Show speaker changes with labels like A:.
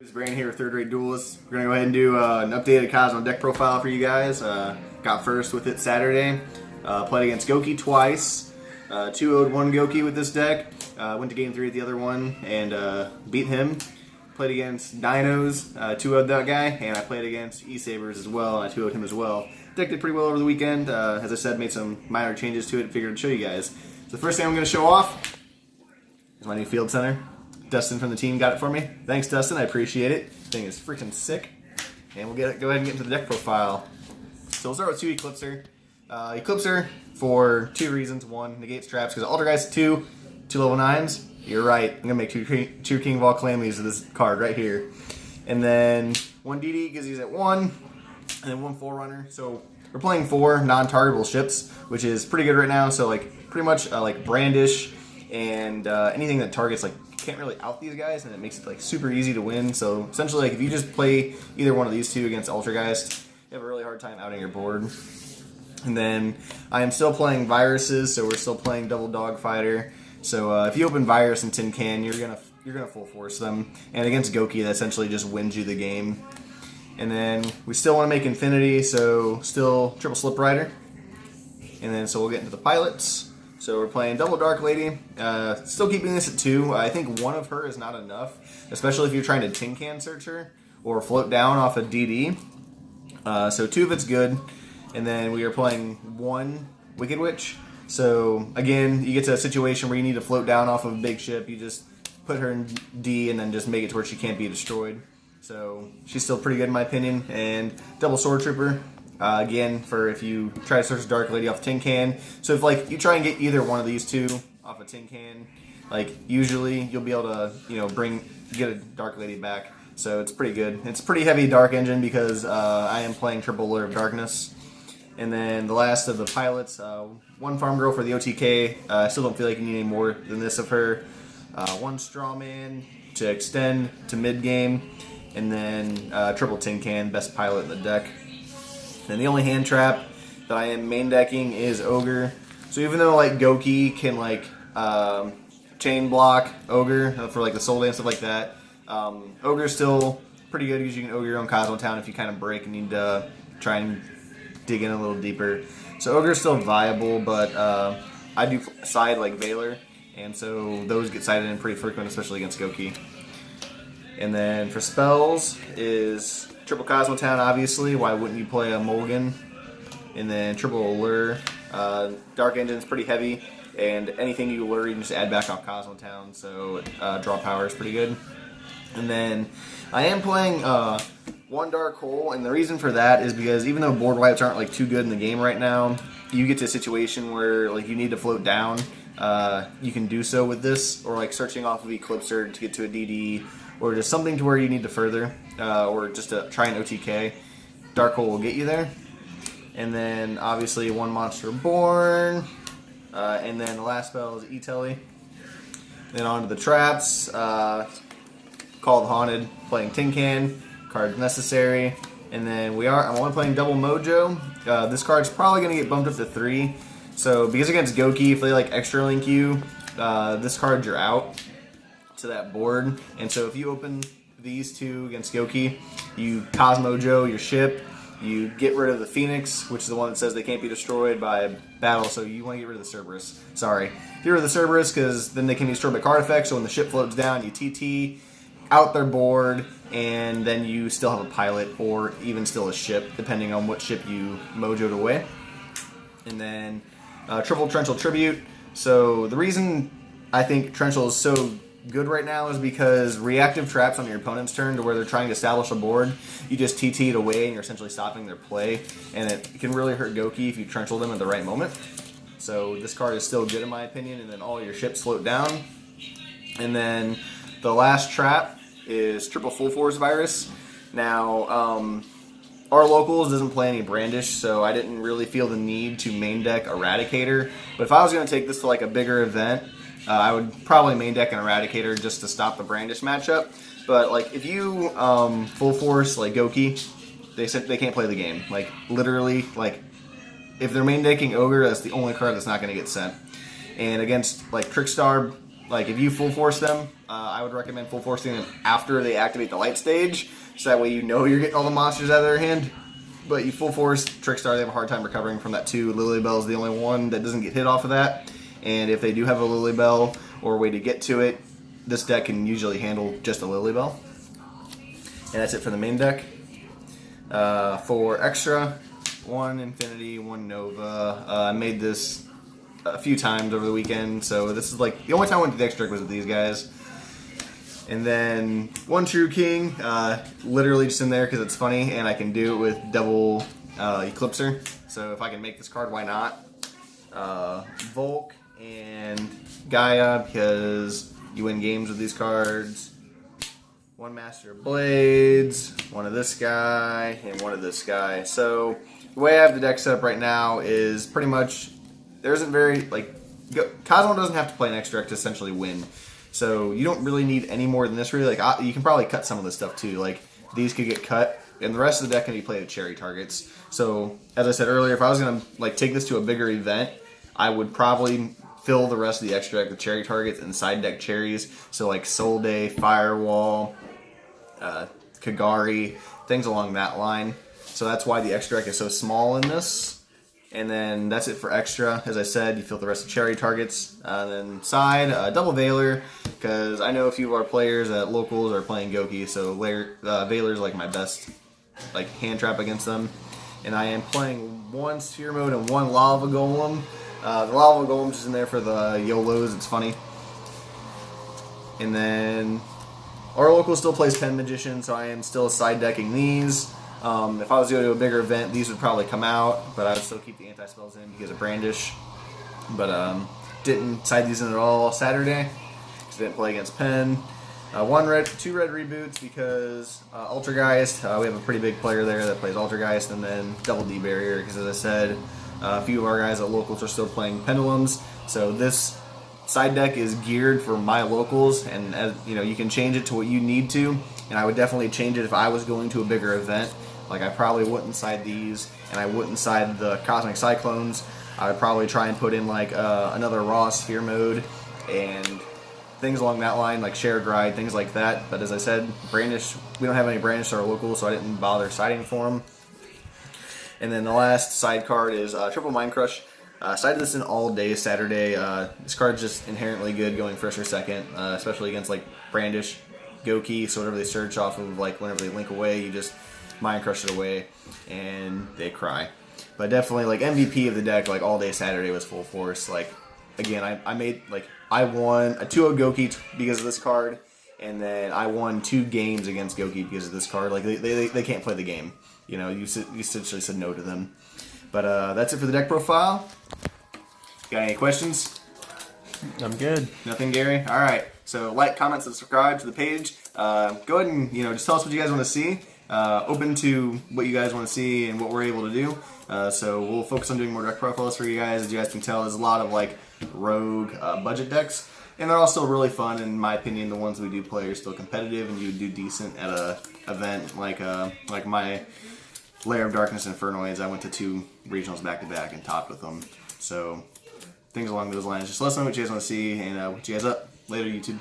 A: It's Brandon here with Third Rate Duelists. We're going to go ahead and do an updated Kozmo deck profile for you guys. Got first with it Saturday. Played against Goki twice. 2-0'd one Goki with this deck. Went to game 3 at the other one and beat him. Played against Dinos, 2-0'd that guy. And I played against E-Sabers as well, and I 2-0'd him as well. Deck did pretty well over the weekend. As I said, made some minor changes to it. Figured I'd show you guys. So the first thing I'm going to show off is my new field center. Dustin from the team got it for me. Thanks, Dustin. I appreciate it. Thing is freaking sick. And we'll go ahead and get into the deck profile. So we'll start with 2 Eclipser. Eclipser for 2 reasons. 1, negates traps, because Altergeist 2 level 9s. You're right. I'm going to make 2 King of all Calamities with this card right here. And then 1 DD because he's at 1. And then 1 Forerunner. So we're playing 4 non-targetable ships, which is pretty good right now. So like pretty much like Brandish and anything that targets like can't really out these guys, and it makes it like super easy to win. So essentially, like if you just play either one of these 2 against Altergeist, you have a really hard time outing your board. And then I am still playing viruses, so we're still playing Double Dog Fighter. So if you open Virus and Tin Can, you're gonna full force them. And against Goki, that essentially just wins you the game. And then we still want to make Infinity, so still triple Slip Rider. And then so we'll get into the pilots. So we're playing Double Dark Lady, still keeping this at 2. I think 1 of her is not enough, especially if you're trying to Tin Can search her or float down off a DD. So 2 of it's good. And then we are playing 1 Wicked Witch. So again, you get to a situation where you need to float down off of a big ship. You just put her in D and then just make it to where she can't be destroyed. So she's still pretty good in my opinion. And Double Sword Trooper. Again, for if you try to search Dark Lady off Tin Can. So if like you try and get either one of these 2 off a Tin Can, like usually you'll be able to get a Dark Lady back. So it's pretty good. It's a pretty heavy Dark Engine because I am playing Triple Lure of Darkness. And then the last of the pilots, 1 Farm Girl for the OTK. I still don't feel like you need any more than this of her. 1 Strawman to extend to mid game, and then triple Tin Can, best pilot in the deck. And the only hand trap that I am main decking is Ogre. So even though like Goki can like chain block Ogre for like the Soul Dance, stuff like that, Ogre's still pretty good because you can Ogre your own Kozmo Town if you kind of break and need to try and dig in a little deeper. So Ogre's still viable, but I do side like Valor, and so those get sided in pretty frequent, especially against Goki. And then for spells is triple Kozmo Town, obviously. Why wouldn't you play a Mulligan? And then triple Allure. Dark Engine's pretty heavy, and anything you lure, you can just add back off Kozmo Town, so draw power is pretty good. And then I am playing 1 Dark Hole, and the reason for that is because even though board wipes aren't like too good in the game right now, you get to a situation where like you need to float down. You can do so with this, or like searching off of Eclipser to get to a DD, or just something to where you need to further, or just to try an OTK. Dark Hole will get you there. And then obviously 1 Monster Born, and then the last spell is E-Telly. Then on to the traps, Called Haunted, playing Tin Can, cards necessary. And then I'm only playing Double Mojo. This card's probably going to get bumped up to 3. So because against Goki, if they like extra link you, this card you're out to that board. And so if you open these 2 against Goki, you Cosmojo your ship, you get rid of the Phoenix, which is the one that says they can't be destroyed by battle, so you want to get rid of the Cerberus. Sorry. Get rid of the Cerberus because then they can be destroyed by card effects, so when the ship floats down, you TT out their board, and then you still have a pilot or even still a ship, depending on what ship you mojoed away. And then triple Trenchal Tribute. So the reason I think Trenchal is so good right now is because reactive traps on your opponent's turn to where they're trying to establish a board, you just TT it away and you're essentially stopping their play, and it can really hurt Goki if you Trenchal them at the right moment. So this card is still good in my opinion, and then all your ships float down. And then the last trap is triple Full Force Virus. Now our locals doesn't play any Brandish, so I didn't really feel the need to main deck Eradicator, but if I was going to take this to like a bigger event, I would probably main deck an Eradicator just to stop the Brandish matchup. But like if you full force like Goki, they can't play the game. Like literally, like if they're main decking Ogre, that's the only card that's not going to get sent. And against like Trickstar, like if you full force them, I would recommend full forcing them after they activate the light stage, so that way you know you're getting all the monsters out of their hand. But you full force Trickstar, they have a hard time recovering from that too. Lilybell is the only one that doesn't get hit off of that. And if they do have a Lilybell or a way to get to it, this deck can usually handle just a Lilybell. And that's it for the main deck. For extra, 1 Infinity, 1 Nova. I made this a few times over the weekend, so this is like the only time I went to the extra deck was with these guys. And then 1 True King, literally just in there because it's funny, and I can do it with double Eclipser. So if I can make this card, why not? Volk and Gaia, because you win games with these cards. 1 Master of Blades, 1 of this guy, and 1 of this guy. So the way I have the deck set up right now is pretty much, there isn't very, like, Kozmo doesn't have to play an extra deck to essentially win. So you don't really need any more than this, really. Like, you can probably cut some of this stuff too. Like, these could get cut, and the rest of the deck can be played at cherry targets. So, as I said earlier, if I was going to like take this to a bigger event, I would probably fill the rest of the extra deck with cherry targets and side deck cherries. So like Soul Day, Firewall, Kagari, things along that line. So that's why the extra deck is so small in this. And then that's it for extra. As I said, you fill the rest of cherry targets. Then side, double Veiler, because I know a few of our players at locals are playing Goki, so Veiler's like my best like hand trap against them. And I am playing 1 Sphere Mode and 1 Lava Golem. The Lava Golem's just in there for the YOLOs, it's funny. And then our local still plays Pen Magician, so I am still side decking these. If I was going to a bigger event, these would probably come out, but I would still keep the anti-spells in because of Brandish. But didn't side these in at all Saturday, because I didn't play against Pen. 2 red reboots because Ultrageist, we have a pretty big player there that plays Ultrageist, and then double D-Barrier, because as I said, a few of our guys at locals are still playing Pendulums, so this side deck is geared for my locals, and as you know, you can change it to what you need to, and I would definitely change it if I was going to a bigger event. Like, I probably wouldn't side these, and I wouldn't side the Cosmic Cyclones. I would probably try and put in like another Raw Sphere Mode and things along that line, like Shared Ride, things like that. But as I said, Brandish, we don't have any Brandish or local, so I didn't bother siding for them. And then the last side card is Triple Mind Crush. Sided this in all day Saturday. This card's just inherently good going first or second, especially against like Brandish, Goki, so whatever they search off of, like whenever they link away, you just Mind Crush it away, and they cry. But definitely, like, MVP of the deck, like, all day Saturday was Full Force. Like, again, I won a 2-0 Goki because of this card, and then I won 2 games against Goki because of this card. Like, they can't play the game. You know, you essentially said no to them. But that's it for the deck profile. Got any questions?
B: I'm good.
A: Nothing, Gary? All right. So like, comment, subscribe to the page. Go ahead and, just tell us what you guys want to see. Open to what you guys want to see and what we're able to do. So we'll focus on doing more deck profiles for you guys. As you guys can tell, there's a lot of like rogue budget decks, and they're all still really fun. In my opinion, the ones we do play are still competitive, and you do decent at a event like my Lair of Darkness Infernoids. I went to 2 regionals back to back and topped with them. So things along those lines. Just let us know what you guys want to see, and we'll catch you guys up later, YouTube.